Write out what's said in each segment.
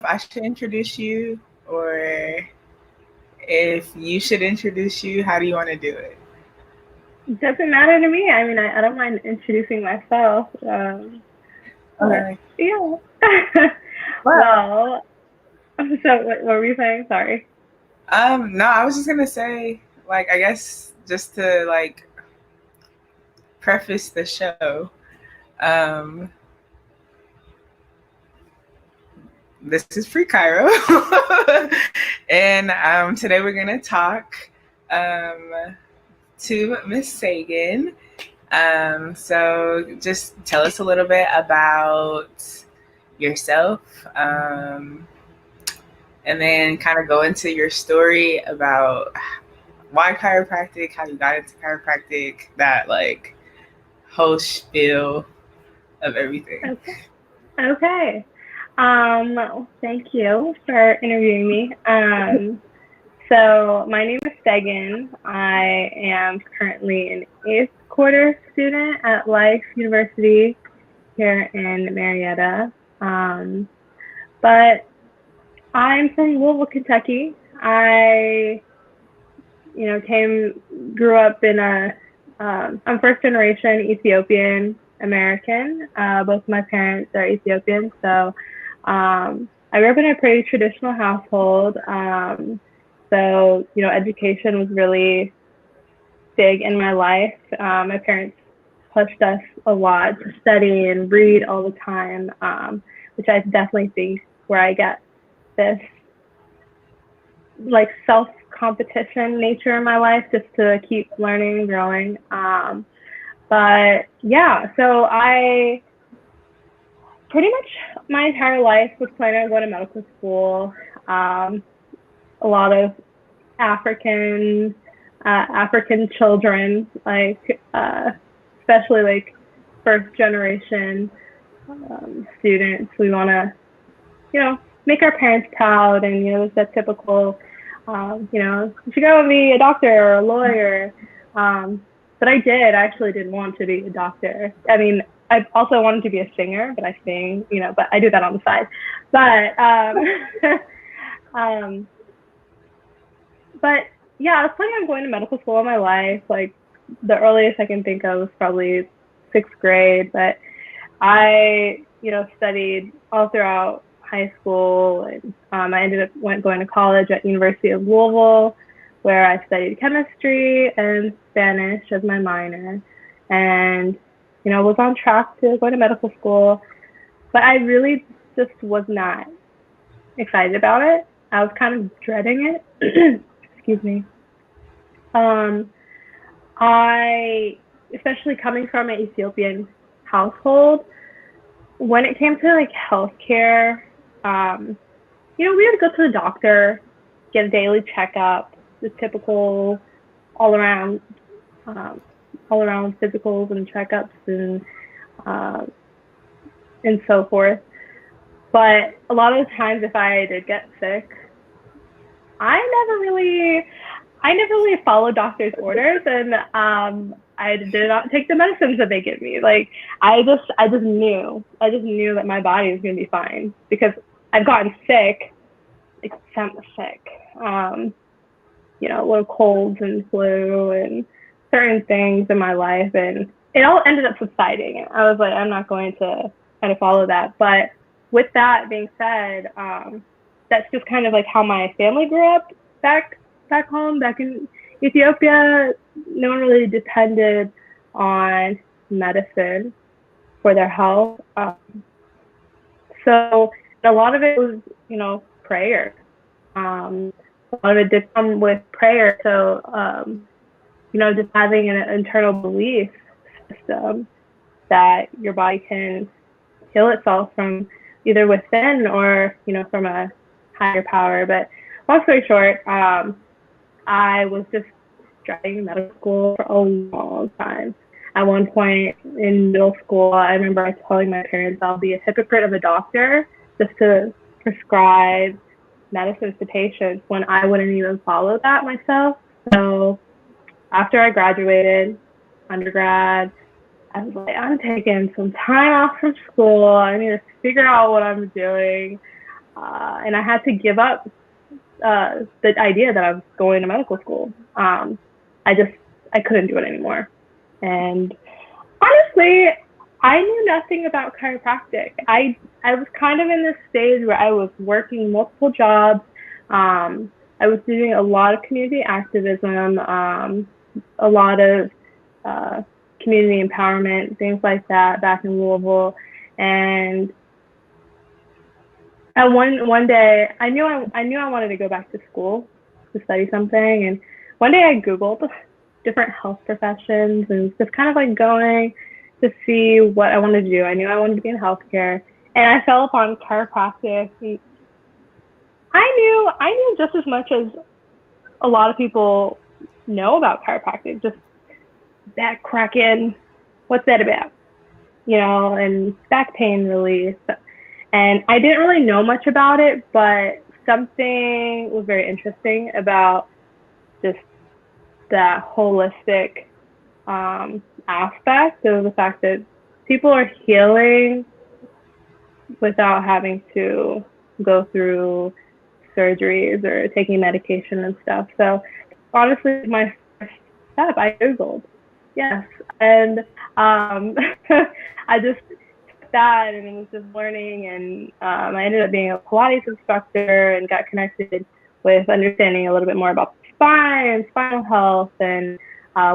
I should introduce you or if you should introduce you. How do you want to do it? Doesn't matter to me. I mean, I don't mind introducing myself. But Okay. yeah. Well, Well, so what were you saying? Sorry. no, I was just gonna say, like, I guess just to like preface the show, um, this is Free Cairo, and today we're gonna talk um, to Miss Sagan. So just tell us a little bit about yourself, and then kind of go into your story about why chiropractic, how you got into chiropractic, that like whole spiel of everything. Okay. Okay. Thank you for interviewing me. So my name is Segen. I am currently an eighth quarter student at Life University here in Marietta. But I'm from Louisville, Kentucky. I, grew up in I'm first generation Ethiopian American. Both my parents are Ethiopian. So I grew up in a pretty traditional household. So education was really big in my life. My parents pushed us a lot to study and read all the time, which I definitely think where I get this like self competition nature in my life just to keep learning and growing. But yeah, so I pretty much my entire life was planning on going to medical school. A lot of African African children, especially like first generation students, we want to make our parents proud, and there's that typical you should go and be a doctor or a lawyer. But I actually didn't want to be a doctor. I mean, I also wanted to be a singer, but I sing, but I do that on the side. But um, but yeah, I was planning on going to medical school in my life. Like the earliest I can think of was probably sixth grade, but I, studied all throughout high school, and I ended up going to college at University of Louisville, where I studied chemistry and Spanish as my minor, and was on track to go to medical school, but I really just was not excited about it. I was kind of dreading it. Excuse me. Um, I, especially coming from an Ethiopian household, when it came to like healthcare, we would go to the doctor, get a daily checkup, the typical all around, um, all around physicals and checkups uh, and so forth. But a lot of the times, if I did get sick, I never really, I never really followed doctor's orders, and I did not take the medicines that they give me. Like I just knew that my body was going to be fine because I've gotten sick, like semi sick, little colds and flu and certain things in my life, and it all ended up subsiding. I was like, I'm not going to kind of follow that. But with that being said, that's just kind of like how my family grew up back home, back in Ethiopia. No one really depended on medicine for their health. So a lot of it was, prayer. Um, a lot of it did come with prayer. So, just having an internal belief system that your body can heal itself from either within or, from a higher power. But long story short, I was just dreading medical school for a long time. At one point in middle school, I remember telling my parents I'll be a hypocrite of a doctor just to prescribe medicines to patients when I wouldn't even follow that myself. So after I graduated undergrad, I was like, I'm taking some time off from school. I need to figure out what I'm doing. and I had to give up the idea that I was going to medical school. I couldn't do it anymore. And honestly, I knew nothing about chiropractic. I was kind of in this stage where I was working multiple jobs. I was doing a lot of community activism, a lot of uh, community empowerment, things like that back in Louisville. And one day, I knew I wanted to go back to school to study something. And one day I Googled different health professions and just kind of like going to see what I wanted to do. I knew I wanted to be in healthcare, and I fell upon chiropractic. I knew just as much as a lot of people know about chiropractic. Just back cracking, what's that about? You know, and back pain relief. And I didn't really know much about it, but something was very interesting about just that holistic aspect of the fact that people are healing without having to go through surgeries or taking medication and stuff. So honestly, my first step, I Googled, yes, and I just took that and was just learning, and I ended up being a Pilates instructor and got connected with understanding a little bit more about the spine and spinal health. And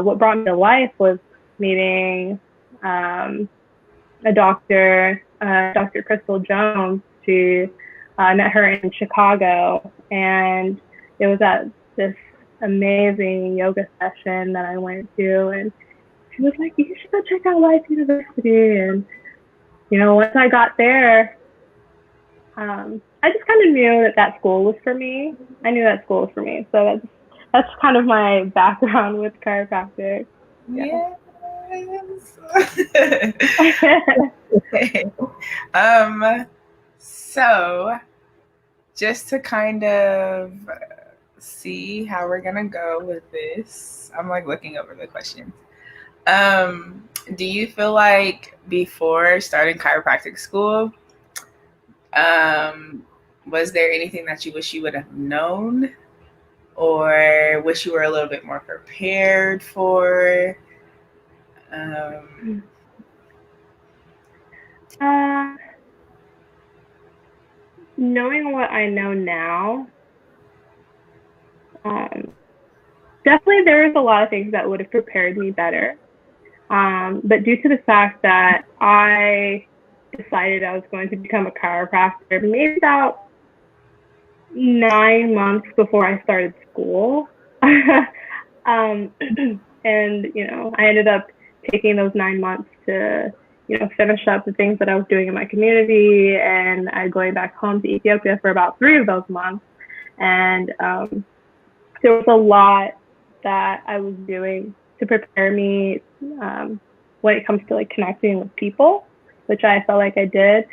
what brought me to life was meeting a doctor, Dr. Crystal Jones. I met her in Chicago, and it was at this amazing yoga session that I went to, and she was like, "You should go check out Life University." And once I got there, I just kind of knew that school was for me. I knew that school was for me, so that's kind of my background with chiropractic. Yeah. Yes. Okay. So just to kind of see how we're gonna go with this, I'm like looking over the questions. Do you feel like before starting chiropractic school, was there anything that you wish you would have known or wish you were a little bit more prepared for? Knowing what I know now, definitely there was a lot of things that would have prepared me better. But due to the fact that I decided I was going to become a chiropractor maybe about 9 months before I started school. And, I ended up taking those 9 months to, finish up the things that I was doing in my community, and going back home to Ethiopia for about 3 of those months. And there was a lot that I was doing to prepare me when it comes to like connecting with people, which I felt like I did.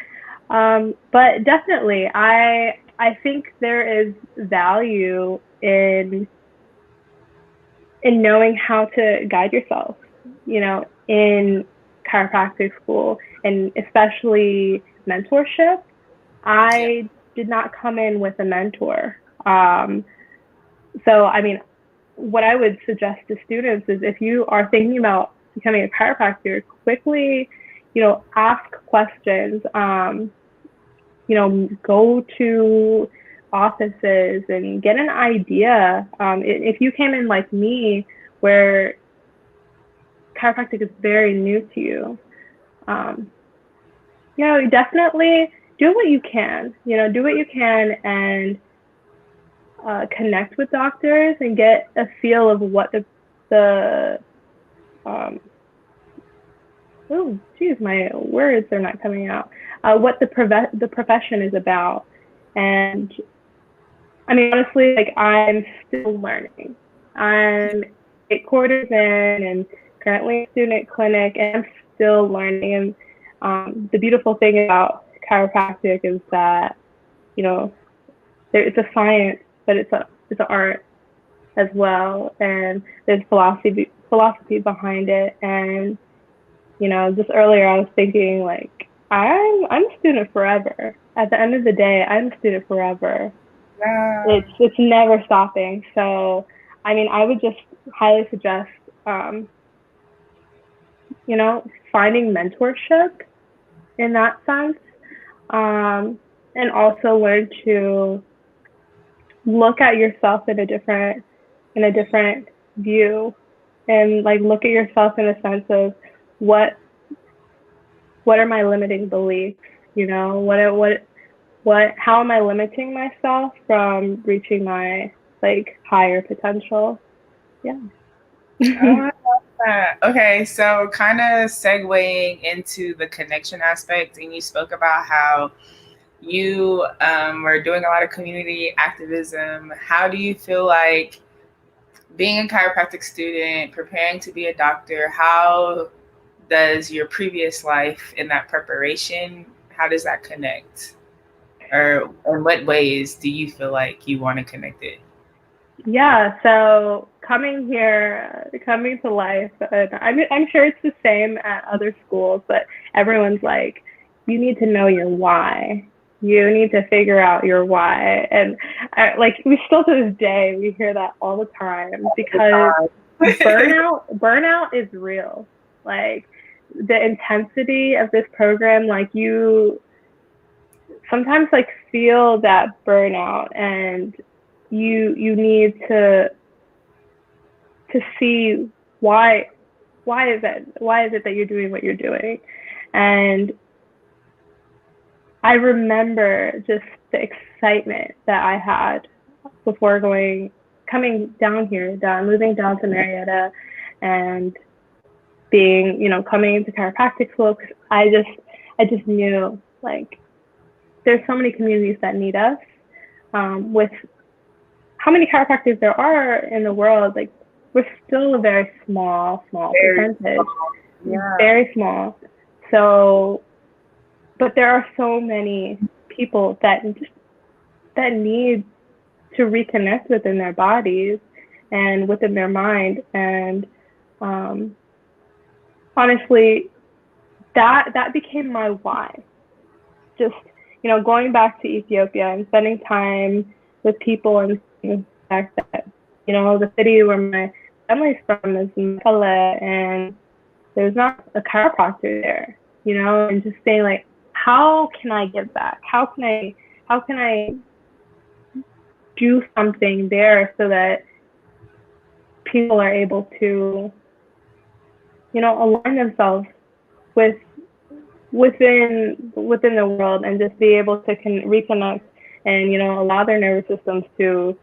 But definitely, I think there is value in knowing how to guide yourself, in chiropractic school, and especially mentorship. I did not come in with a mentor. So, I mean, what I would suggest to students is if you are thinking about becoming a chiropractor, quickly, ask questions, go to offices and get an idea. If you came in like me, where chiropractic is very new to you, definitely do what you can. Do what you can and connect with doctors and get a feel of what my words are not coming out. What the profession is about. And I mean, honestly, like, I'm still learning. I'm 8 quarters in and currently a student at clinic, and I'm still learning. And the beautiful thing about chiropractic is that, it's a science, but it's an art as well, and there's philosophy behind it. And just earlier I was thinking, like, I'm a student forever. at the end of the day, I'm a student forever. Yeah. It's never stopping. So, I mean, I would just highly suggest, you know, finding mentorship in that sense, and also learn to look at yourself in a different view, and like look at yourself in a sense of what what are my limiting beliefs, you know, what how am I limiting myself from reaching my like higher potential. Yeah. Oh, I love that. Okay, so kind of segueing into the connection aspect, and you spoke about how you were doing a lot of community activism. How do you feel like being a chiropractic student, preparing to be a doctor, how does your previous life in that preparation, how does that connect? Or in what ways do you feel like you want to connect it? Yeah, so coming to life, and I'm sure it's the same at other schools, but everyone's like, you need to know your why. You need to figure out your why, and like we still to this day we hear that all the time because burnout is real. Like the intensity of this program, like you sometimes like feel that burnout, and you need to see why is it that you're doing what you're doing. And I remember just the excitement that I had before coming down here, moving down to Marietta, and being, you know, coming into chiropractic school. I just knew like there's so many communities that need us. With how many chiropractors there are in the world, like we're still a very small Very percentage, small. Yeah. very small. So, but there are so many people that need to reconnect within their bodies and within their mind. And um, honestly, that became my why. Just, you know, going back to Ethiopia and spending time with people, and the fact that, you know, the city where my family's from is in Tella, and there's not a chiropractor there, you know, and just saying like, how can I give back? How can I do something there so that people are able to, you know, align themselves with within the world, and just be able to reconnect, and, you know, allow their nervous systems to,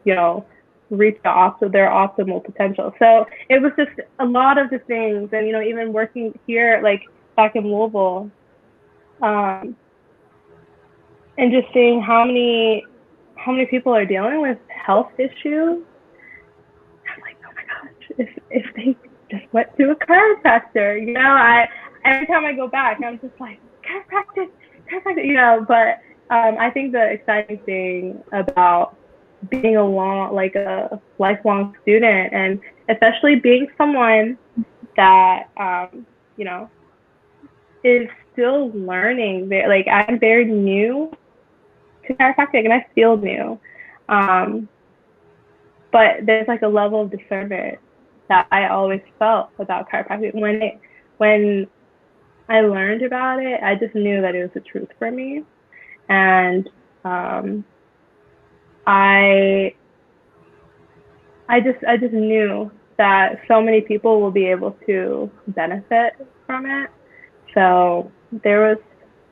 you know, reach their optimal potential. So it was just a lot of the things. And, you know, even working here, like back in Louisville, um, and just seeing how many people are dealing with health issues. I'm like, oh my gosh, if they just went to a chiropractor, you know, I every time I go back, I'm just like, chiropractic, you know. But I think the exciting thing about being a lifelong student, and especially being someone that, you know, is still learning. Like I'm very new to chiropractic, and I feel new. Um, but there's like a level of discernment that I always felt about chiropractic. When I learned about it, I just knew that it was the truth for me. And I I just knew that so many people will be able to benefit from it. So there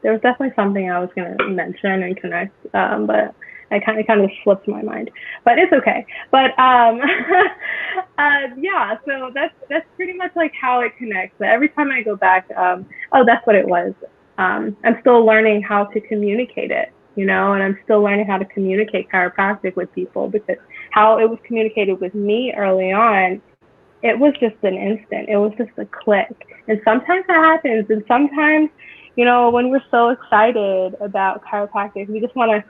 was definitely something I was going to mention and connect, but I kind of slipped my mind. But it's okay. But yeah, so that's pretty much like how it connects. But every time I go back, oh, that's what it was. I'm still learning how to communicate it, you know, and I'm still learning how to communicate chiropractic with people, because how it was communicated with me early on, it was just an instant. It was just a click. And sometimes that happens. And sometimes, you know, when we're so excited about chiropractic, we just want to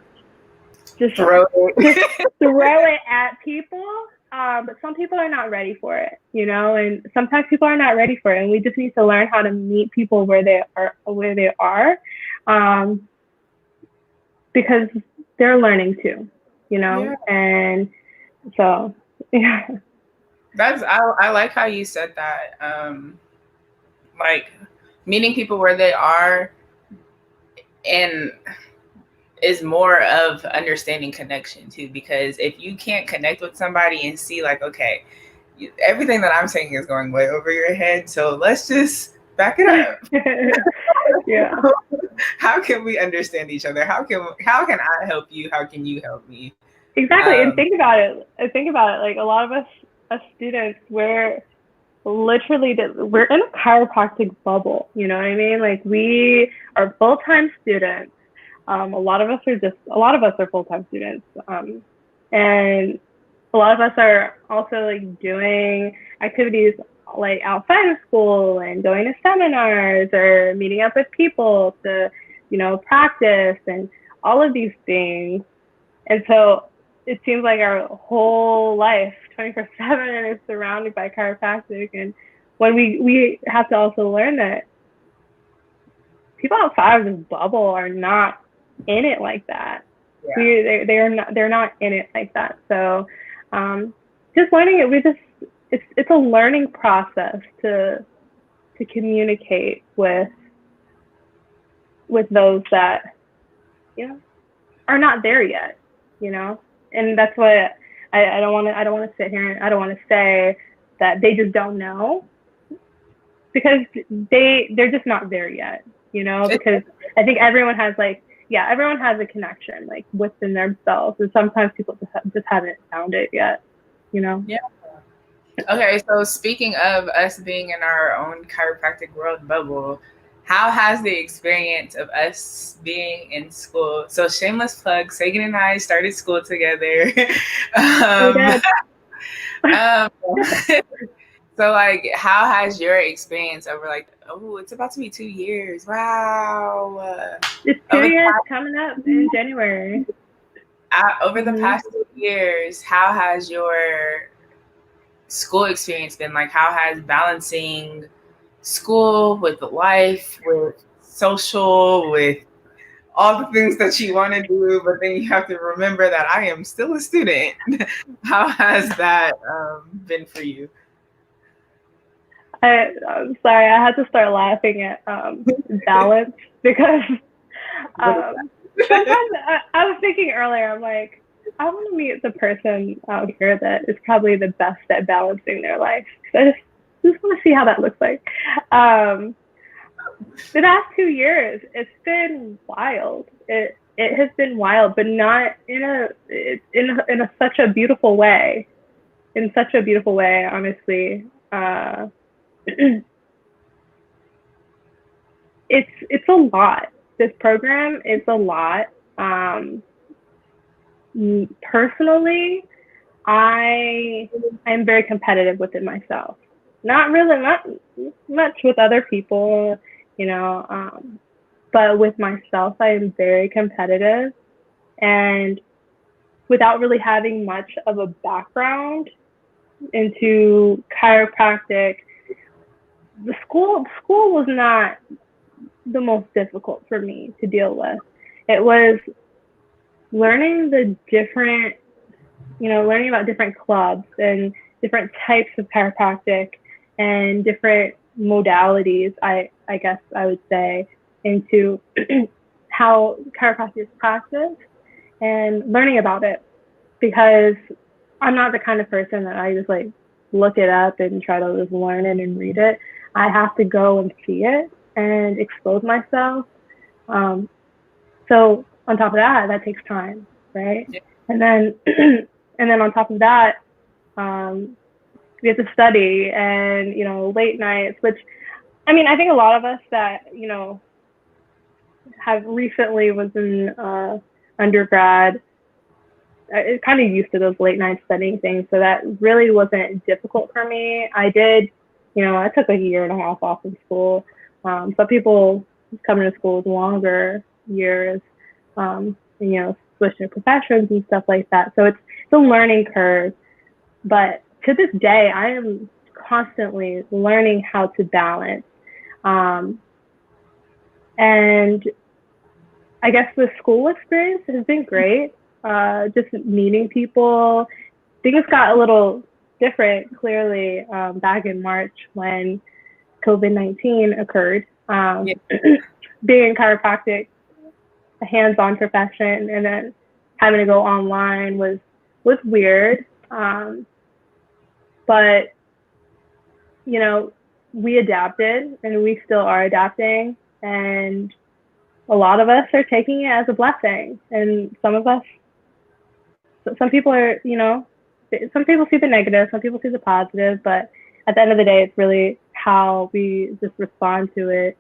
just Throw just it. throw it at people. But some people are not ready for it, you know, and sometimes people are not ready for it. And we just need to learn how to meet people where they are, Um, because they're learning too, Yeah. and so, yeah. I like how you said that. Like meeting people where they are and is more of understanding connection too, because if you can't connect with somebody and see like, okay, everything that I'm saying is going way over your head, so let's just back it up. Yeah. How can we understand each other? How can I help you? How can you help me? Exactly. And think about it. Like, a lot of us as students, we're we're in a chiropractic bubble. You know what I mean? Like, we are full-time students. A lot of us are full-time students. And a lot of us are also like doing activities like outside of school and going to seminars or meeting up with people to, practice and all of these things. And so it seems like our whole life, 24/7, is surrounded by chiropractic. And when we have to also learn that people outside of this bubble are not in it like that. Yeah. They're not in it like that. So just learning it, it's a learning process to communicate with those that, are not there yet, and that's what I don't want to sit here and I don't want to say that they just don't know, because they're just not there yet, because I think everyone has everyone has a connection like within themselves, and sometimes people just haven't found it yet, Yeah. Okay, so speaking of us being in our own chiropractic world bubble, how has the experience of us being in school? So shameless plug, Segen and I started school together. um, um, so like, how has your experience over like, oh, it's about to be 2 years. Wow. It's Over 2 years coming up in January. over the past 2 years, how has your school experience been? Like, how has balancing school with life, with social, with all the things that you want to do, but then you have to remember that I am still a student. How has that been for you? I'm sorry, I had to start laughing at balance, because sometimes I was thinking earlier, I'm like, I want to meet the person out here that is probably the best at balancing their life. So I just want to see how that looks like. The past 2 years, it's been wild. It has been wild, but not in a such a beautiful way. In such a beautiful way, honestly. It's a lot. This program is a lot. Personally, I'm very competitive within myself. Not really, not much with other people, but with myself, I am very competitive. And without really having much of a background into chiropractic, the school was not the most difficult for me to deal with. It was learning learning about different clubs and different types of chiropractic and different modalities, I guess I would say, into how chiropractic is practiced and learning about it, because I'm not the kind of person that I just like look it up and try to just learn it and read it. I have to go and see it and expose myself. So on top of that, that takes time, right? Yeah. And then and then on top of that, we have to study and late nights, which I mean, I think a lot of us that have recently was in undergrad, kind of used to those late night studying things, so that really wasn't difficult for me. I took a year and a half off of school. Some people coming to school with longer years, switching professions and stuff like that. So it's a learning curve. But to this day, I am constantly learning how to balance. And I guess the school experience has been great. Just meeting people. Things got a little different, clearly, back in March when COVID-19 occurred. Yeah. Being in chiropractic, a hands-on profession, and then having to go online was weird. But you know, we adapted, and we still are adapting, and a lot of us are taking it as a blessing, and some of us, some people are, some people see the negative, some people see the positive, but at the end of the day, it's really how we just respond to it.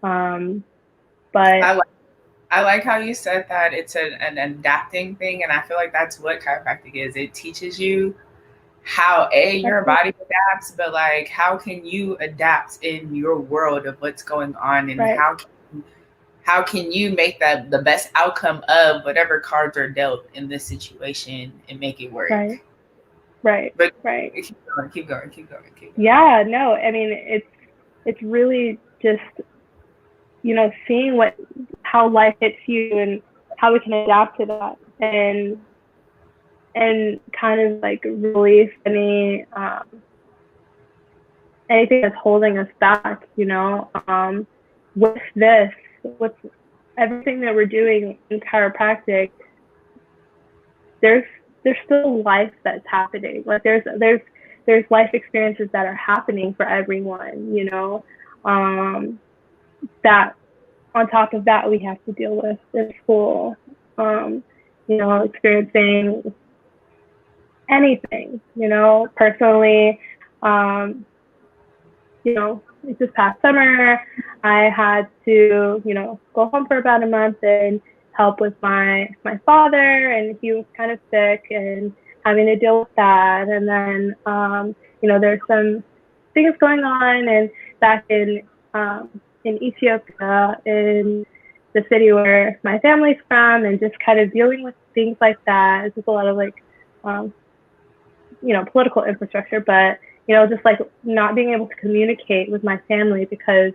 But I like I like how you said that it's an adapting thing, and I feel like that's what chiropractic is. It teaches you how your body adapts, but like how can you adapt in your world of what's going on, and right, how can you make that the best outcome of whatever cards are dealt in this situation and make it work. right, right, But right. keep going, keep going, keep going. Yeah, no, I mean, it's really just, seeing how life hits you and how we can adapt to that, and kind of like release anything that's holding us back, with this, with everything that we're doing in chiropractic, there's still life that's happening. Like there's life experiences that are happening for everyone, that on top of that we have to deal with in school, experiencing anything, personally. This past summer, I had to, go home for about a month and help with my father, and he was kind of sick and having to deal with that. And then, there's some things going on, and back in Ethiopia, in the city where my family's from, and just kind of dealing with things like that. It's just a lot of political infrastructure, but just like not being able to communicate with my family because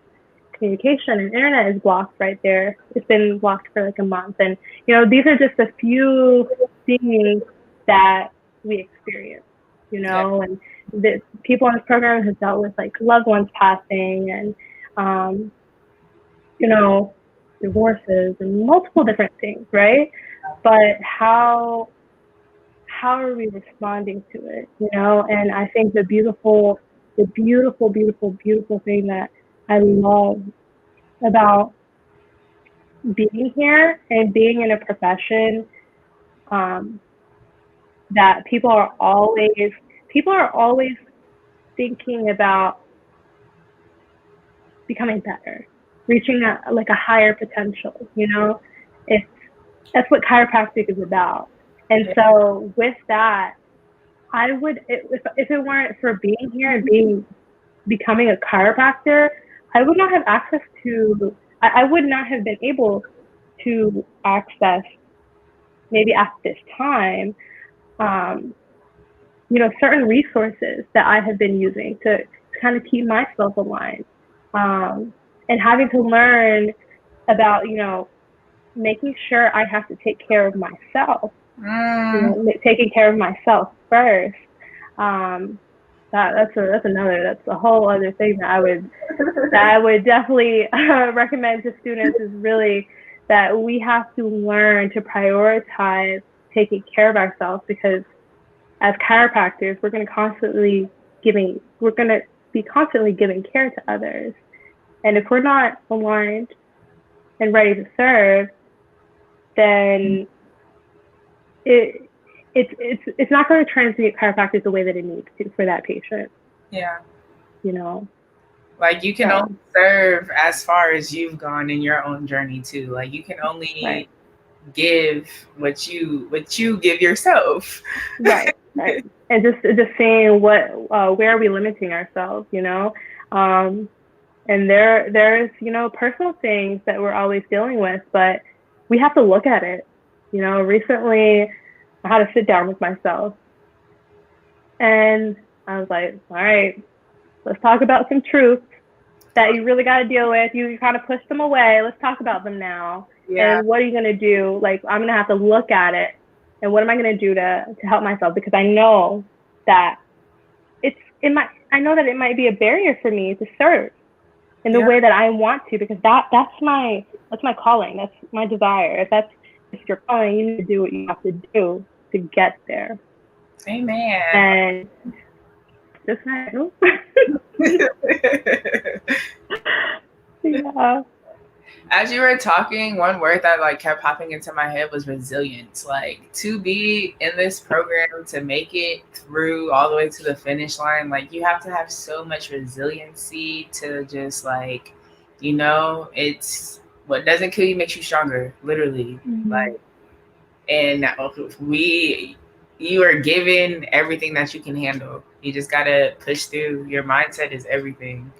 communication and internet is blocked right there. It's been blocked for like a month. And, these are just a few things that we experience, and the people on this program have dealt with like loved ones passing and, divorces and multiple different things, right? But how are we responding to it, And I think the beautiful, beautiful thing that I love about being here and being in a profession, that people are always thinking about becoming better, reaching a higher potential, that's what chiropractic is about. And so with that, I would, if it weren't for being here and becoming a chiropractor, I would not have access to, I would not have been able to access, maybe at this time, certain resources that I have been using to kind of keep myself aligned, and having to learn about, making sure I have to take care of myself, taking care of myself first. That's a whole other thing that I would definitely recommend to students, is really that we have to learn to prioritize taking care of ourselves, because as chiropractors, we're going to be constantly giving care to others. And if we're not aligned and ready to serve, then it's not going to transmute chiropractic the way that it needs to for that patient. Yeah. Like you can only serve as far as you've gone in your own journey too. Like you can only give what you give yourself. Right. And just saying where are we limiting ourselves, and there's, personal things that we're always dealing with, but we have to look at it. Recently I had to sit down with myself, and I was like, all right, let's talk about some truths that you really got to deal with. You kind of pushed them away. Let's talk about them now. Yeah. And what are you going to do? Like, I'm going to have to look at it. And what am I going to do to help myself? Because I know that I know that it might be a barrier for me to serve in the Yeah. way that I want to, because that's my calling. That's my desire. If you're calling, you need to do what you have to do to get there. Amen. And just yeah. As you were talking, one word that like kept popping into my head was resilience. Like to be in this program to make it through all the way to the finish line, like you have to have so much resiliency to just like, it's what doesn't kill you makes you stronger, literally. Mm-hmm. Like, and you are given everything that you can handle. You just gotta push through. Your mindset is everything.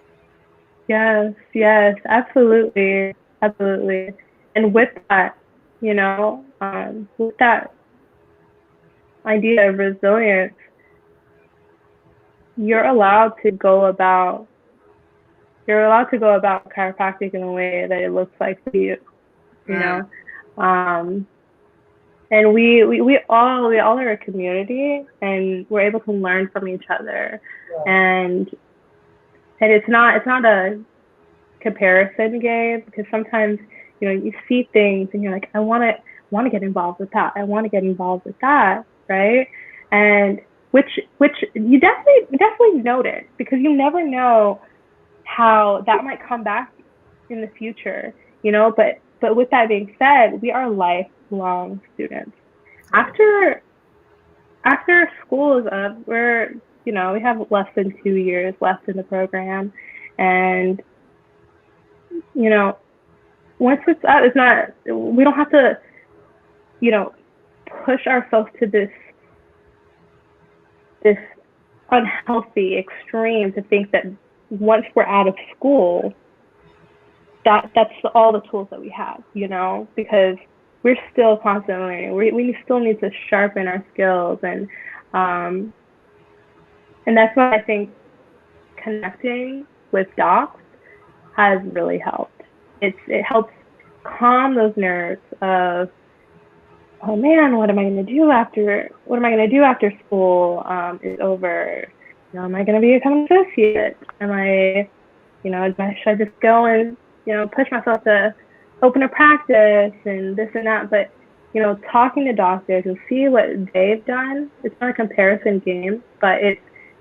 Yes, yes, absolutely, absolutely. And with that, with that idea of resilience, you're allowed to go about chiropractic in a way that it looks like to you, you Mm, know. Um, and we all are a community, and we're able to learn from each other, yeah. and it's not a comparison game, because sometimes you see things and you're like, I want to get involved with that. I want to get involved with that, right? And which you definitely notice, because you never know how that might come back in the future, but with that being said, we are lifelong students. Yeah. After school is up, we have less than 2 years left in the program, and you know once it's up, it's not. We don't have to, you know, push ourselves to this unhealthy extreme to think that once we're out of school, that's all the tools that we have, because we're still constantly learning. We still need to sharpen our skills, um, and that's why I think connecting with docs has really helped. It helps calm those nerves of, oh man, what am I going to do after school is over? Am I going to become an associate? Should I just go and, push myself to open a practice and this and that? But, talking to doctors and see what they've done, it's not a comparison game, but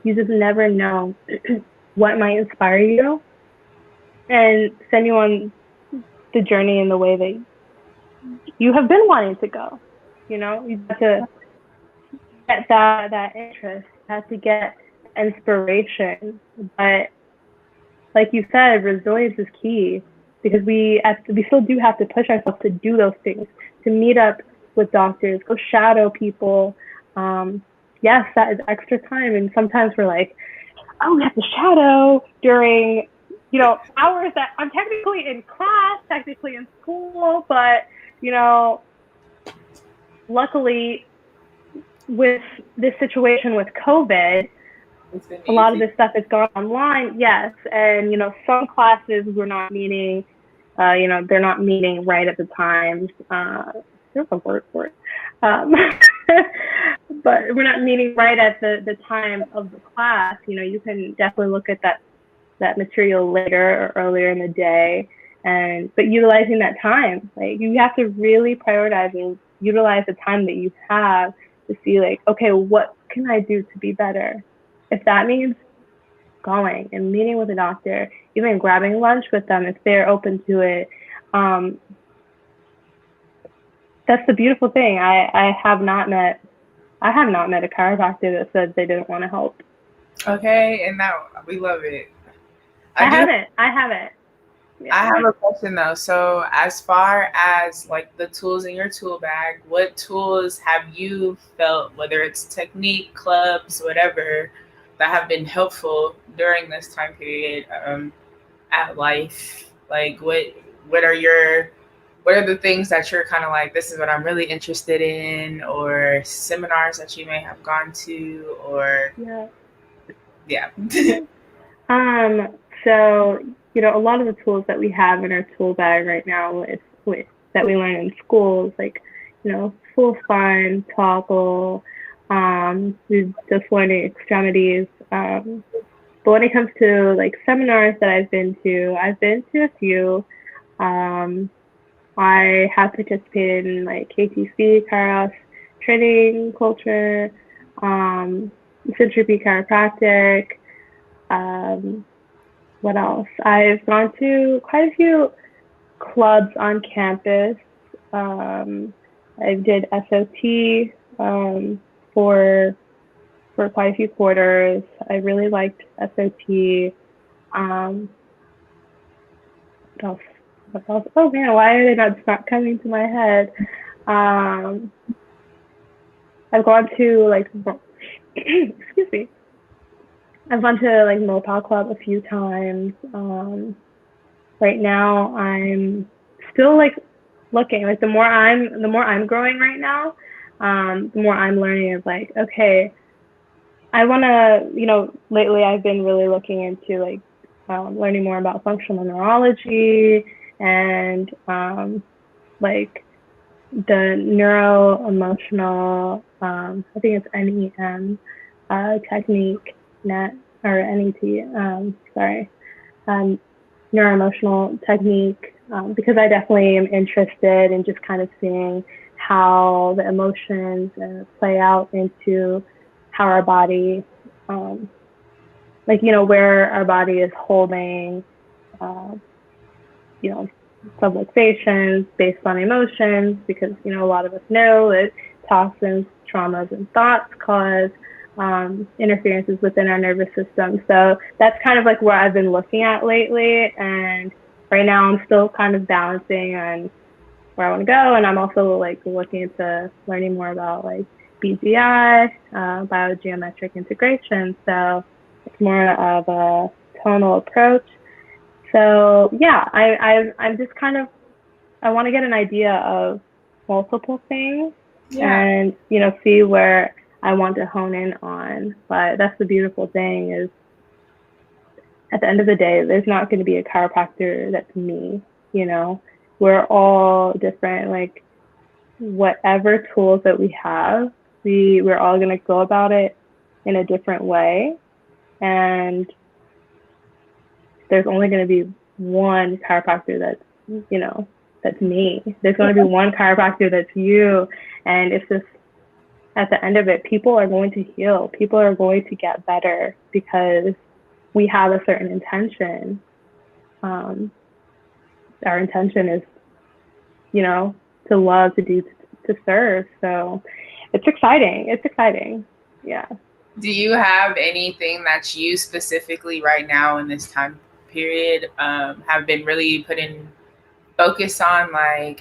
you just never know what might inspire you and send you on the journey in the way that you have been wanting to go. You have to get that interest, you have to get inspiration. But like you said, resilience is key, because we still do have to push ourselves to do those things, to meet up with doctors, go shadow people. Yes, that is extra time, and sometimes we're like, oh, we have to shadow during hours that I'm technically in class, technically in school, but you know, luckily with this situation with COVID, It's been a lot of easy. this stuff has gone online. Yes, and some classes we're not meeting. They're not meeting right at the times. There's a word for it, but we're not meeting right at the time of the class. You can definitely look at that material later or earlier in the day, but utilizing that time, like you have to really prioritize and utilize the time that you have to see, like, okay, what can I do to be better? If that means going and meeting with a doctor, even grabbing lunch with them if they're open to it. Um, that's the beautiful thing. I have not met a chiropractor that said they didn't want to help. Okay, and now we love it. I I do. haven't. I haven't. I Yeah. have a question though. So, as far as like the tools in your tool bag, what tools have you felt, whether it's technique, clubs, whatever, that have been helpful during this time period at life? Like, what are the things that you're kind of like, this is what I'm really interested in, or seminars that you may have gone to, or Yeah. yeah. Um. So a lot of the tools that we have in our tool bag right now, that we learn in schools, like, full spine, toggle, we're just learning extremities. But when it comes to like seminars that I've been to a few. I have participated in like KTC, Kairos, training culture, Century Chiropractic. Um, what else? I've gone to quite a few clubs on campus. I did SOT for quite a few quarters. I really liked SOT. What else? What else? Oh man, why are they not coming to my head? I've gone to like excuse me. I've gone to like Mopal Club a few times. Right now, I'm still like looking. Like the more I'm growing right now, the more I'm learning of like, okay, I want to, lately I've been really looking into like learning more about functional neurology and like the neuro emotional, I think it's NEM technique, net or NET, sorry, neuro emotional technique, because I definitely am interested in just kind of seeing how the emotions play out into how our body, like, where our body is holding, you know, subluxations based on emotions, because, a lot of us know that toxins, traumas, and thoughts cause interferences within our nervous system. So that's kind of like where I've been looking at lately. And right now I'm still kind of balancing on where I want to go. And I'm also like looking into learning more about like BGI, biogeometric integration. So it's more of a tonal approach. So yeah, I'm just kind of, I want to get an idea of multiple things and, see where I want to hone in on. But that's the beautiful thing is at the end of the day, there's not going to be a chiropractor that's me, we're all different. Like whatever tools that we have, we're all going to go about it in a different way. And there's only going to be one chiropractor that's, that's me. There's going to be one chiropractor that's you. And it's just, at the end of it, people are going to heal. People are going to get better because we have a certain intention. Our intention is, to love, to do, to serve. So it's exciting. It's exciting. Yeah. Do you have anything that you specifically right now in this time period have been really putting focus on? Like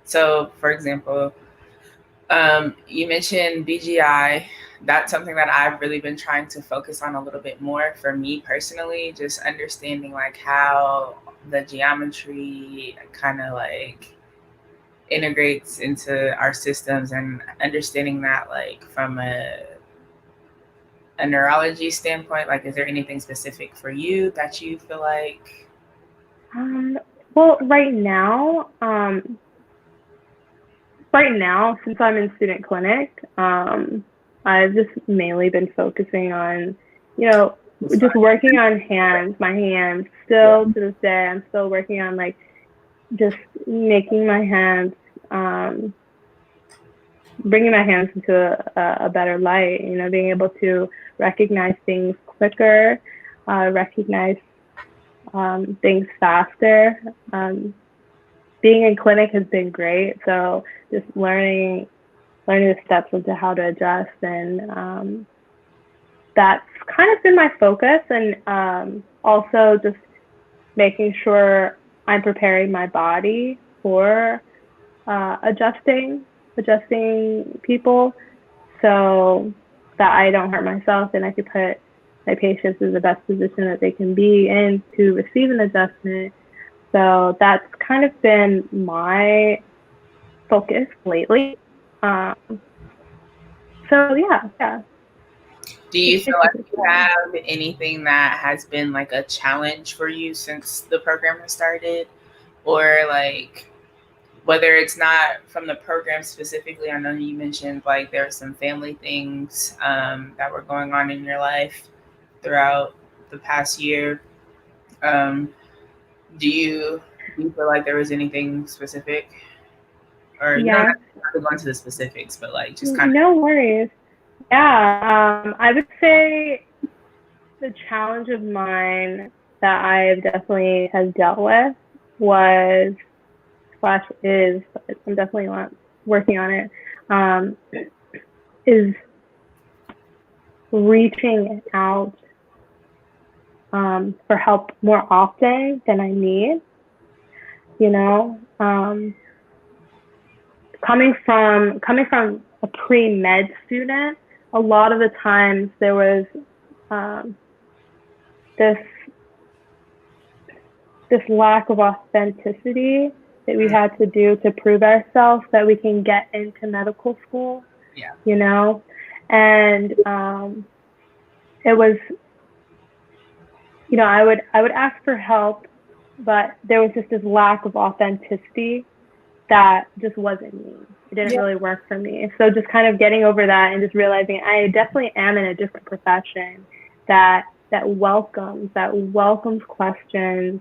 so for example, you mentioned BGI. That's something that I've really been trying to focus on a little bit more for me personally, just understanding like how the geometry kind of like integrates into our systems and understanding that like from a neurology standpoint. Like, is there anything specific for you that you feel like? Well, right now, since I'm in student clinic, I've just mainly been focusing on, just working on my hands. Still to this day, I'm still working on like just making my hands, bringing my hands into a better light. Being able to recognize things quicker, recognize things faster. Being in clinic has been great. So just learning the steps into how to adjust, and that's kind of been my focus. And also just making sure I'm preparing my body for adjusting people, so that I don't hurt myself and I can put my patients in the best position that they can be in to receive an adjustment. So that's kind of been my focus lately. So yeah. Do you feel like you have anything that has been like a challenge for you since the program has started, or like whether it's not from the program specifically. I know you mentioned like there are some family things that were going on in your life throughout the past year. Um, do you feel like there was anything specific, or you don't Yeah, have to go into the specifics, but like just kind no worries. Yeah, I would say the challenge of mine that I've definitely have dealt with was slash is, but I'm definitely not working on it, um, is reaching out for help more often than I need. You know, coming from a pre-med student, a lot of the times there was um, this this lack of authenticity that we of, had to do to prove ourselves that we can get into medical school, yeah, you know? And it was, I would ask for help, but there was just this lack of authenticity that just wasn't me. It didn't yeah, really work for me. So just kind of getting over that and just realizing I definitely am in a different profession that welcomes questions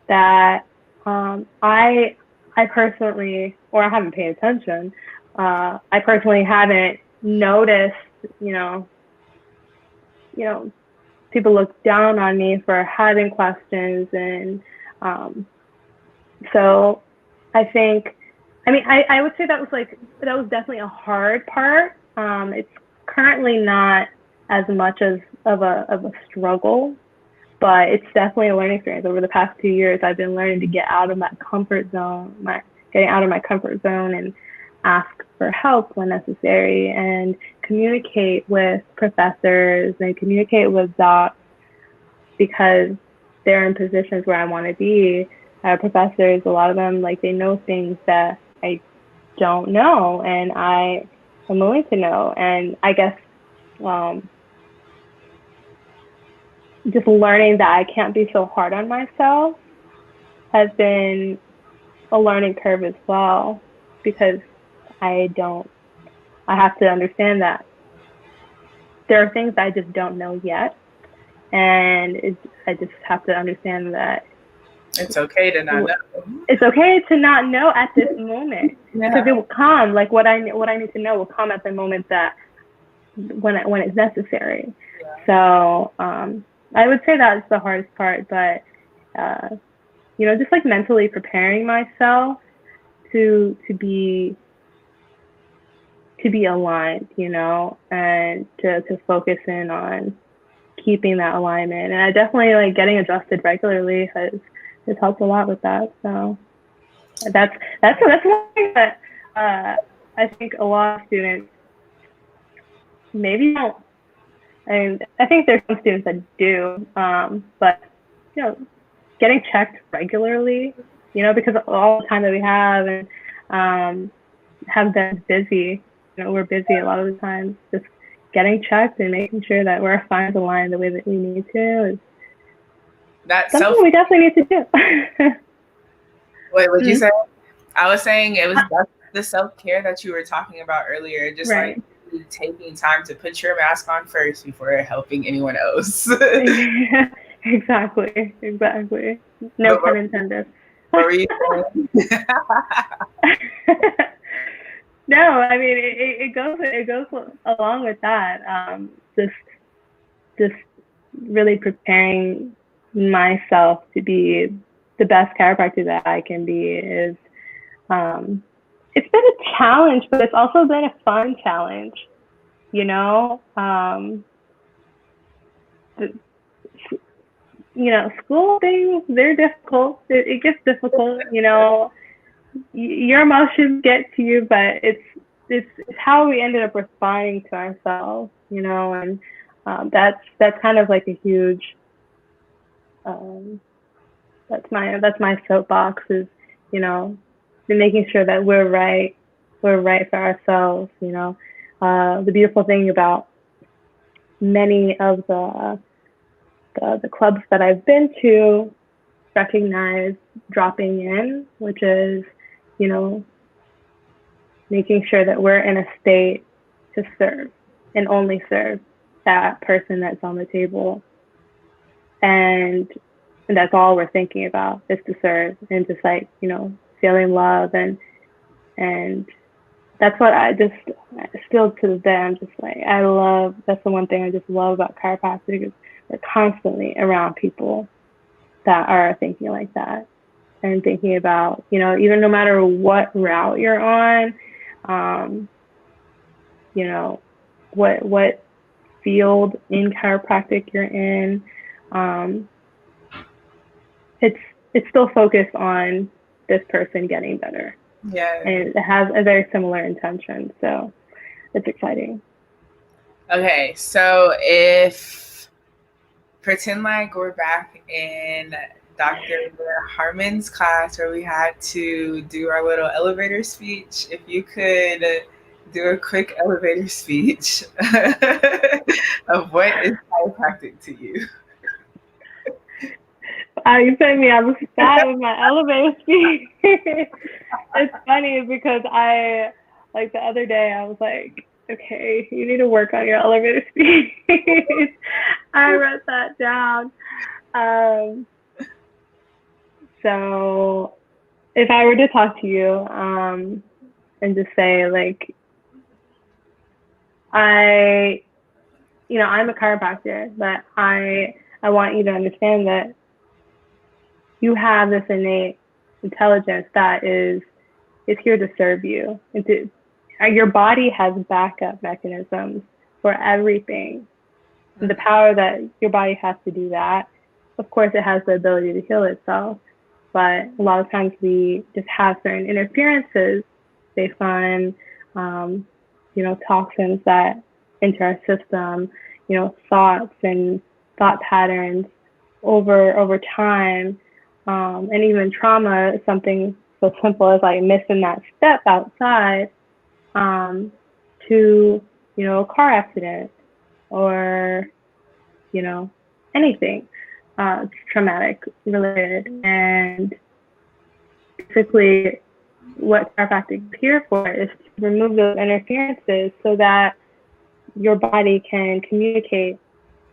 that I personally, or I haven't paid attention. I personally haven't noticed, you know, you know, people look down on me for having questions, and um, so I think, I mean, I would say that was definitely a hard part. It's currently not as much as of a struggle, but it's definitely a learning experience. Over the past 2 years, I've been learning to get out of that comfort zone, getting out of my comfort zone, and ask for help when necessary, and communicate with professors and communicate with docs, because they're in positions where I want to be. Professors, a lot of them, like, they know things that I don't know, and I am willing to know. And I guess um, just learning that I can't be so hard on myself has been a learning curve as well, because I don't, I have to understand that there are things I just don't know yet. And I just have to understand that it's okay to not know. it's okay to not know at this moment, because Yeah, it will come. Like, what I need to know will come at the moment that when it's necessary. yeah. So I would say that's the hardest part, but uh, just like mentally preparing myself to be aligned, and to focus in on keeping that alignment. And I definitely, like, getting adjusted regularly has helped a lot with that. So that's one thing that I think a lot of students maybe don't. I think there's some students that do, but you know, getting checked regularly, because of all the time that we have, and have been busy. We're busy a lot of the time. Just getting checked and making sure that we're fine to line the way that we need to is That something self. we definitely need to do. Wait, what'd you Mm, say? I was saying it was the self care that you were talking about earlier, just like right. taking time to put your mask on first before helping anyone else. Yeah, exactly. Exactly. No But pun intended. what were you saying? No, I mean, it goes along with that. Just just really preparing myself to be the best chiropractor that I can be is um, it's been a challenge, but it's also been a fun challenge. You know, the, school things, they're difficult. It gets difficult. Your emotions get to you, but it's how we ended up responding to ourselves. And that's kind of like a huge um, that's my soapbox, is you know making sure that we're right for ourselves. The beautiful thing about many of the clubs that I've been to recognize dropping in, which is, making sure that we're in a state to serve and only serve that person that's on the table. And that's all we're thinking about is to serve and just like, you know, feeling love. And that's what I just still to this day, I'm just like, that's the one thing I just love about chiropractic is we're constantly around people that are thinking like that and thinking about, you know, even no matter what route you're on, you know, what field in chiropractic you're in, it's still focused on this person getting better. Yeah. And it has a very similar intention. So it's exciting. Okay, so if pretend like we're back in Dr. Harmon's class where we had to do our little elevator speech, if you could do a quick elevator speech of what is chiropractic to you. You put me on the spot with my elevator speech. It's funny because like the other day, I was like, okay, you need to work on your elevator speech. I wrote that down. So if I were to talk to you and just say, like, I'm a chiropractor, but I want you to understand that you have this innate intelligence that is here to serve you. Your body has backup mechanisms for everything. And the power that your body has to do that, of course, it has the ability to heal itself. But a lot of times we just have certain interferences based on, toxins that enter our system, thoughts and thought patterns over time. And even trauma, something so simple as like missing that step outside to, a car accident or, anything traumatic related. And basically what chiropractic is here for is to remove those interferences so that your body can communicate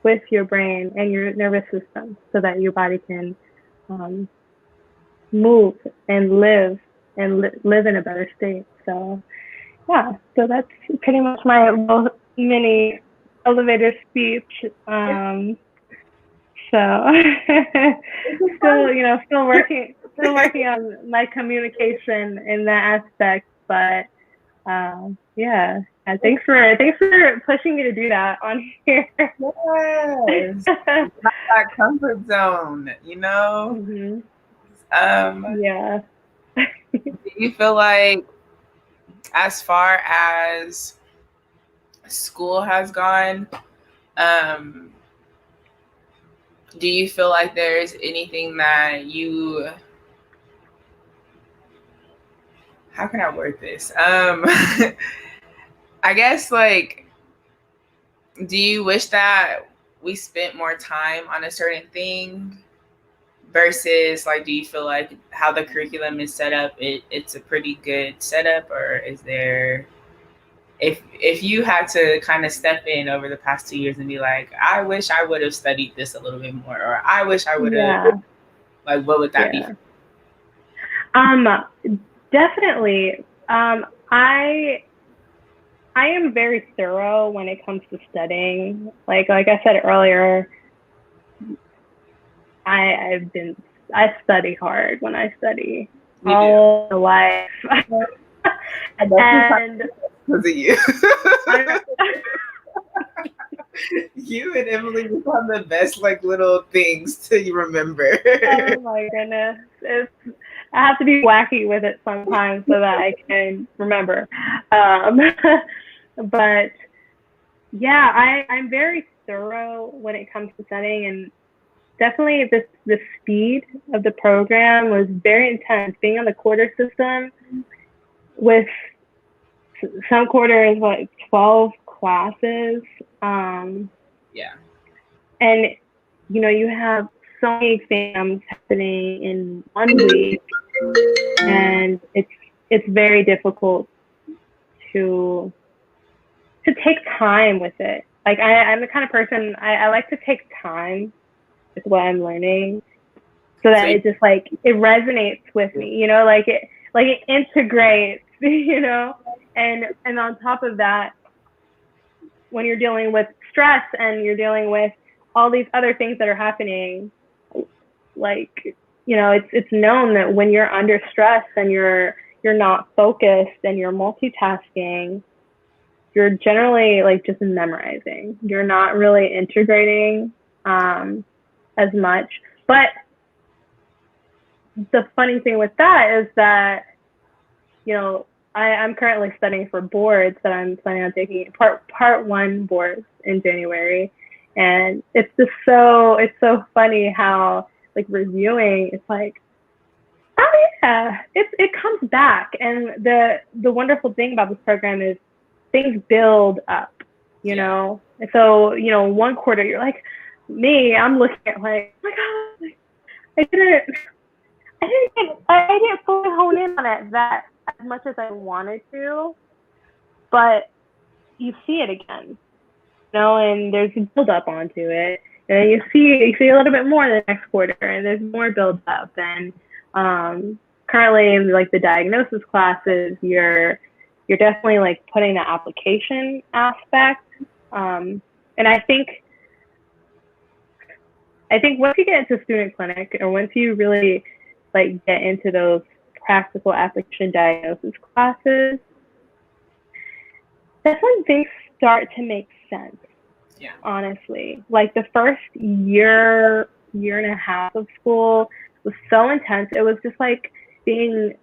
with your brain and your nervous system so that your body can move and live in a better state. So yeah, so that's pretty much my little mini elevator speech. So still working on my communication in that aspect, but yeah. Thanks for pushing me to do that on here. Yes. That comfort zone, Mm-hmm. Yeah. Do you feel like as far as school has gone, do you feel like there's anything that how can I word this? I guess like, do you wish that we spent more time on a certain thing versus like, do you feel like how the curriculum is set up, it's a pretty good setup, or is there, if you had to kind of step in over the past 2 years and be like, I wish I would have studied this a little bit more, or I wish I would have, like, what would that be? Definitely. I am very thorough when it comes to studying. Like I said earlier, I study hard when I study all the life. And because of you. You and Emily become the best like little things to remember. Oh my goodness. I have to be wacky with it sometimes so that I can remember. But yeah, I'm very thorough when it comes to studying, and definitely the speed of the program was very intense. Being on the quarter system with some quarters like 12 classes. Yeah. And you have so many exams happening in 1 week, and it's very difficult to take time with it. Like I'm the kind of person I like to take time with what I'm learning so that it just like it resonates with me, you know, like it integrates, you know. And on top of that, when you're dealing with stress and you're dealing with all these other things that are happening, like, you know, it's known that when you're under stress and you're not focused and you're multitasking, you're generally like just memorizing. You're not really integrating as much. But the funny thing with that is that, you know, I'm currently studying for boards that I'm planning on taking part one boards in January. And it's so funny how like reviewing, it's like, oh yeah, it comes back. And the wonderful thing about this program is things build up, you know? And so, you know, one quarter you're like, I'm looking at like, oh my God, like, I didn't fully hone in on it that as much as I wanted to, but you see it again, you know, and there's a build up onto it. And then you see a little bit more the next quarter, and there's more build up. And currently in like the diagnosis classes, you're definitely like putting the application aspect. And I think once you get into student clinic, or once you really like get into those practical application diagnosis classes, that's when things start to make sense. Yeah. Honestly, like the first year and a half of school was so intense. It was just like being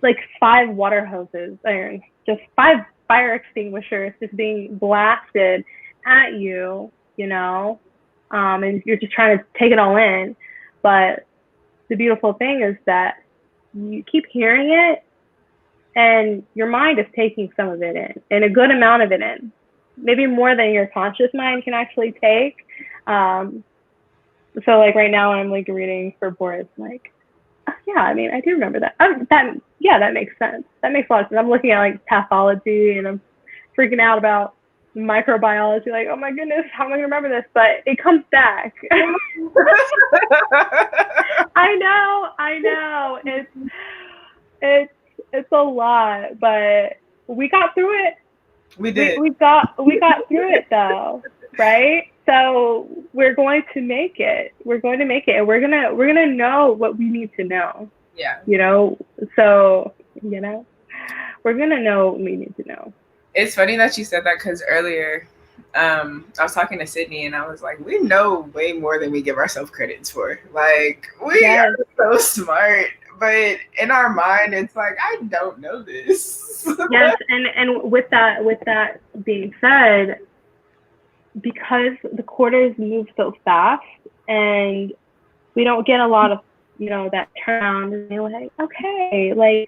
like 5 water hoses, or just 5 fire extinguishers just being blasted at you, you know, and you're just trying to take it all in. But the beautiful thing is that you keep hearing it, and your mind is taking some of it in, and a good amount of it in, maybe more than your conscious mind can actually take. So like right now I'm like reading for boards, like, oh, yeah, I mean, I do remember that. That makes sense. That makes a lot of sense. I'm looking at like pathology, and I'm freaking out about microbiology, like, oh my goodness, how am I gonna remember this? But it comes back. I know. It's a lot, but we got through it. We did. We got through it though, right? So we're going to make it. We're going to make it, and we're gonna know what we need to know. Yeah. You know, so you know, we're gonna know what we need to know. It's funny that you said that, because earlier, I was talking to Sydney, and I was like, we know way more than we give ourselves credits for. Like, we are so smart, but in our mind, it's like, I don't know this. Yes, and with that being said, because the quarters move so fast, and we don't get a lot of, you know, that turnaround, and they're like, okay, like,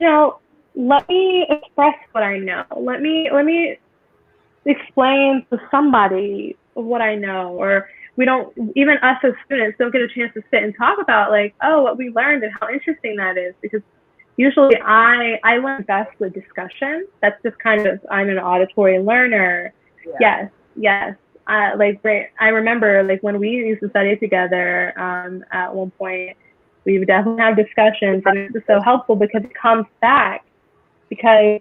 you know, let me express what I know. Let me explain to somebody what I know. Or we don't, even us as students don't get a chance to sit and talk about like, oh, what we learned and how interesting that is. Because usually I learn best with discussion. That's just kind of, I'm an auditory learner. Yeah. Yes. I remember like when we used to study together at one point, we would definitely have discussions, and it's just so helpful because it comes back. Because,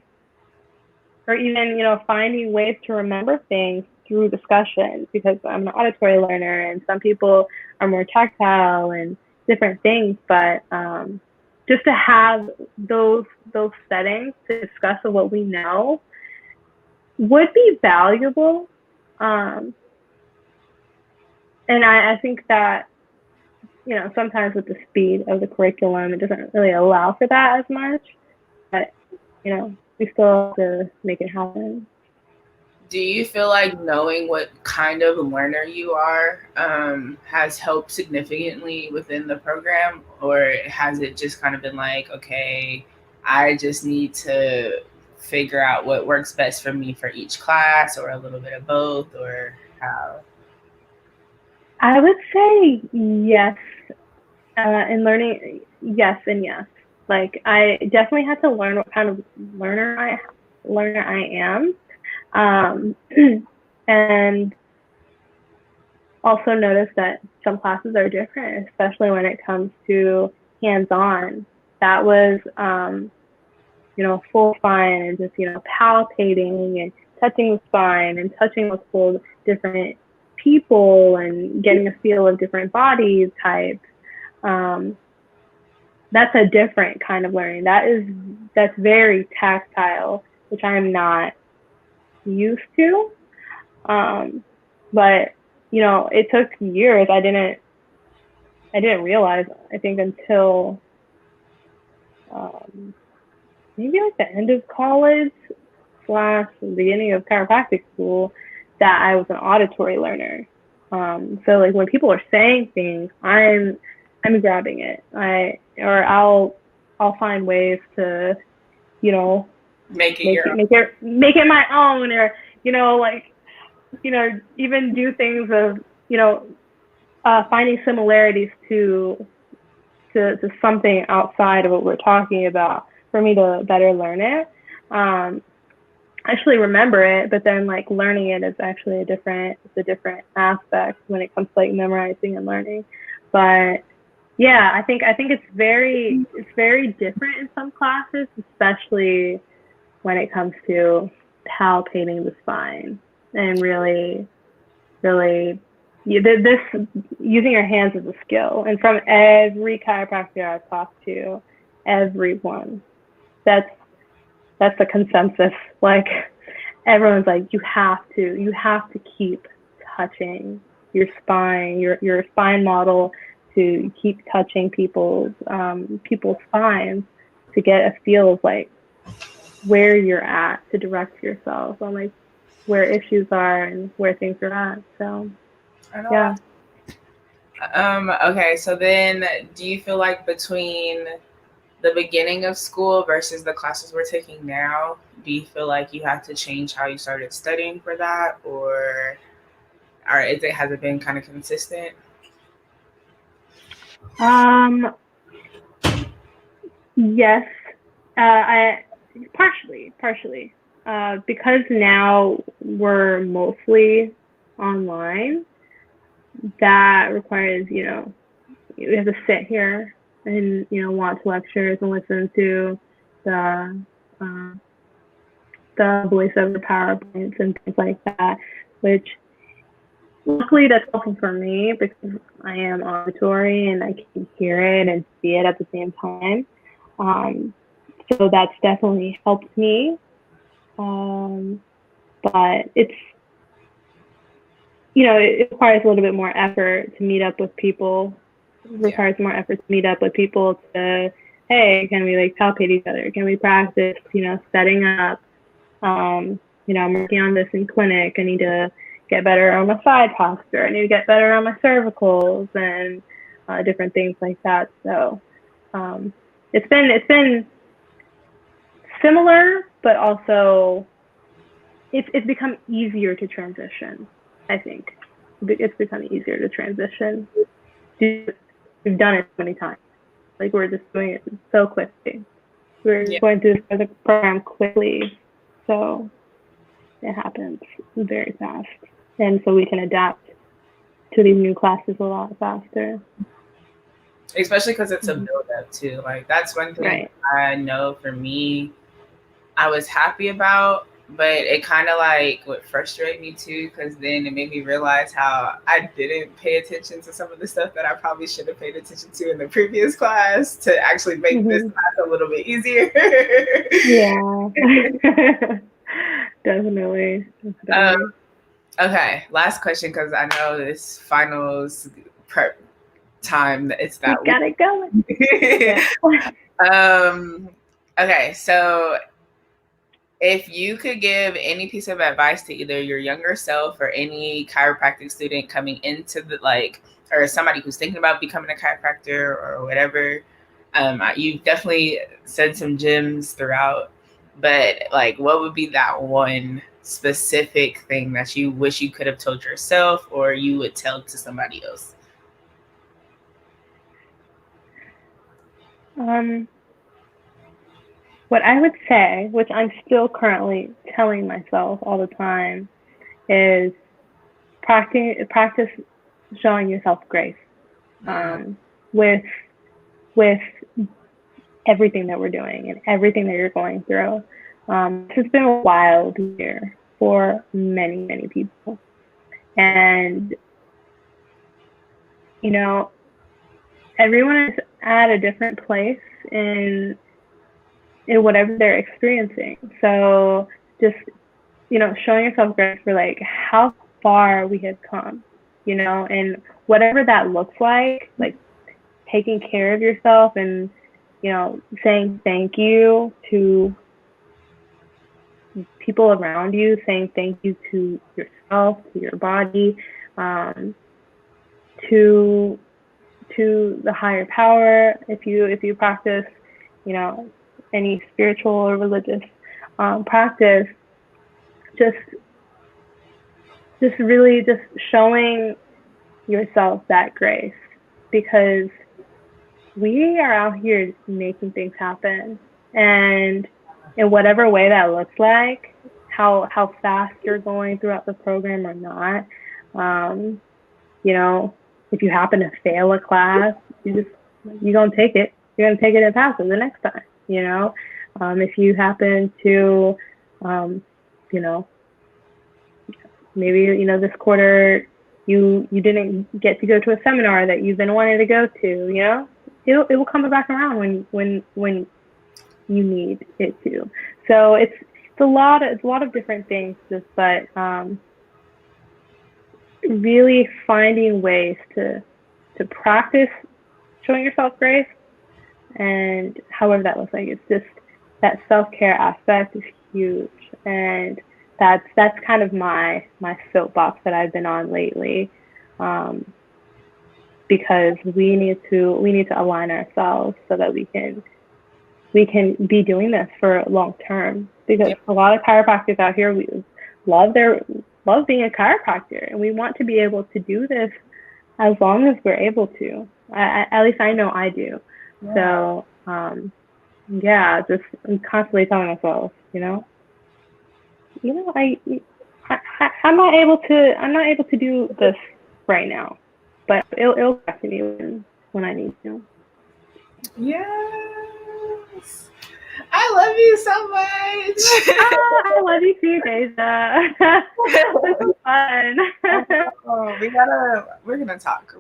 or even, you know, finding ways to remember things through discussion, because I'm an auditory learner, and some people are more tactile and different things. But just to have those settings to discuss what we know would be valuable. And I think that, you know, sometimes with the speed of the curriculum, it doesn't really allow for that as much. But, you know, we still have to make it happen. Do you feel like knowing what kind of learner you are has helped significantly within the program, or has it just kind of been like, okay, I just need to figure out what works best for me for each class, or a little bit of both, or how? I would say yes. In learning, yes and yes. Like, I definitely had to learn what kind of learner I am, and also notice that some classes are different, especially when it comes to hands-on. That was, full spine and just, palpating and touching the spine and touching multiple different people and getting a feel of different body types. That's a different kind of learning. That's very tactile, which I am not used to. But it took years. I didn't realize, I think, until maybe like the end of college / the beginning of chiropractic school, that I was an auditory learner. So like when people are saying things, I'm grabbing it. I'll find ways to, make it make it my own, or even do things of finding similarities to something outside of what we're talking about for me to better learn it. Actually remember it, but then like learning it is actually a different aspect when it comes to like memorizing and learning. But yeah, I think it's very different in some classes, especially when it comes to palpating the spine and really this using your hands is a skill. And from every chiropractor I've talked to, everyone, that's the consensus. Like everyone's like, you have to keep touching your spine, your spine model, to keep touching people's spines to get a feel of like where you're at, to direct yourself on like where issues are and where things are at. So yeah. Okay, so then do you feel like between the beginning of school versus the classes we're taking now, do you feel like you have to change how you started studying for that, or has it been kind of consistent? Yes, I partially, because now we're mostly online. That requires, you have to sit here and watch lectures and listen to the voiceover PowerPoints and things like that, which luckily that's helpful for me because I am auditory and I can hear it and see it at the same time. So that's definitely helped me. But it's, it requires a little bit more effort to meet up with people. It requires more effort to meet up with people to, hey, can we like palpate each other? Can we practice, setting up? I'm working on this in clinic. I need to get better on my side posture. I need to get better on my cervicals and different things like that. So it's been similar, but also it's become easier to transition. I think it's become easier to transition. We've done it so many times. Like we're just doing it so quickly. We're going through the program quickly, so it happens very fast, and so we can adapt to these new classes a lot faster. Especially because it's a build-up too. Like that's one thing I know for me, I was happy about, but it kind of like would frustrate me too, because then it made me realize how I didn't pay attention to some of the stuff that I probably should have paid attention to in the previous class to actually make this class a little bit easier. Yeah. Definitely. Okay, last question, because I know this finals prep time. It's that we gotta go. Okay, so if you could give any piece of advice to either your younger self or any chiropractic student coming into or somebody who's thinking about becoming a chiropractor or whatever, you've definitely said some gems throughout, but like, what would be that one specific thing that you wish you could have told yourself or you would tell to somebody else? What I would say, which I'm still currently telling myself all the time, is practice showing yourself grace, with with everything that we're doing and everything that you're going through. This has been a wild year for many, many people. And, you know, everyone is at a different place in whatever they're experiencing. So just, showing yourself grace for like how far we have come, and whatever that looks like taking care of yourself and, saying thank you to people around you, saying thank you to yourself, to your body, to the higher power. If you practice, any spiritual or religious practice, just really just showing yourself that grace, because we are out here making things happen, and in whatever way that looks like, how fast you're going throughout the program or not, if you happen to fail a class, you're gonna take it. You're gonna take it and pass it the next time. If you happen to, maybe this quarter you didn't get to go to a seminar that you've been wanting to go to. It will come back around when you need it to. So it's a lot of different things, but really finding ways to practice showing yourself grace, and however that looks like. It's just that self-care aspect is huge, and that's kind of my soapbox that I've been on lately, because we need to align ourselves so that we can be doing this for long term, because a lot of chiropractors out here, we love being a chiropractor, and we want to be able to do this as long as we're able to. At least I know I do. Yeah. So I'm constantly telling myself, I'm not able to do this right now, but it'll come to me when I need to. Yes. I love you so much. I love you too, Deja. This was fun. We're gonna talk.